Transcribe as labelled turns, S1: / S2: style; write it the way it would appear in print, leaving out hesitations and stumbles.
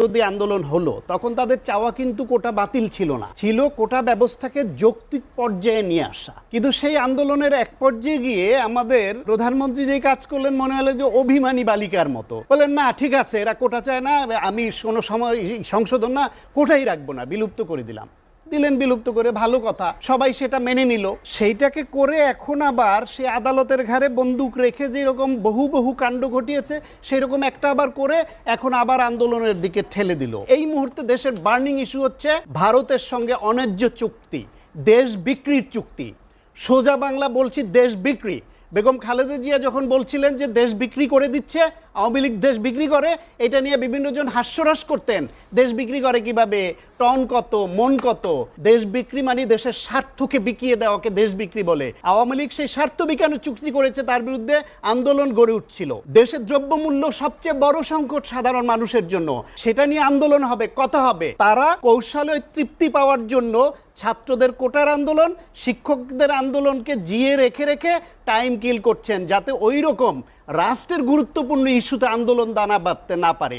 S1: যদি আন্দোলন হলো তখন তাদের চাওয়া কিন্তু কোটা বাতিল ছিল না, ছিল কোটা ব্যবস্থাকে যৌক্তিক পর্যায়ে নিয়ে আসা। কিন্তু সেই আন্দোলনের এক পর্যায়ে গিয়ে আমাদের প্রধানমন্ত্রী যেই কাজ করলেন মনে হলো যে অভিমানী বালিকার মতো, বললেন না ঠিক আছে এরা কোটা চায় না, আমি কোনো সময় সংশোধন না, কোটাই রাখবো না, বিলুপ্ত করে দিলাম। দিলেন বিলুপ্ত করে, ভালো কথা, সবাই সেটা মেনে নিল। সেইটাকে করে এখন আবার সে আদালতের ঘাড়ে বন্দুক রেখে যেরকম বহু বহু কাণ্ড ঘটিয়েছে সেই রকম একটা আবার করে এখন আবার আন্দোলনের দিকে ঠেলে দিল। এই মুহূর্তে দেশের বার্নিং ইস্যু হচ্ছে ভারতের সঙ্গে অন্যায্য চুক্তি, দেশ বিক্রির চুক্তি। সোজা বাংলা বলছি, দেশ বিক্রি। বেগম খালেদা জিয়া যখন বলছিলেন যে দেশ বিক্রি করে দিচ্ছে, আওয়ামী লীগ দেশ বিক্রি করে, এটা নিয়ে বিভিন্ন জন হাস্যরস করতেন। দেশ বিক্রি করে কিভাবে, টন কত, মন কত। দেশ বিক্রি মানে দেশের স্বার্থকে বিকিয়ে দেওয়াকে দেশ বিক্রি বলে। আওয়ামী লীগ সেই স্বার্থ বিকানোর চুক্তি করেছে, তার বিরুদ্ধে আন্দোলন গড়ে উঠছিল। দেশের দ্রব্যমূল্য সবচেয়ে বড় সংকট সাধারণ মানুষের জন্য, সেটা নিয়ে আন্দোলন হবে, কথা হবে। তারা কৌশলে তৃপ্তি পাওয়ার জন্য ছাত্রদের কোটার আন্দোলন, শিক্ষকদের আন্দোলনকে জিয়ে রেখে রেখে টাইম কিল করছেন, যাতে ওই রকম রাষ্ট্রের গুরুত্বপূর্ণ ইস্যুতে আন্দোলন দানা বাঁধতে না পারে।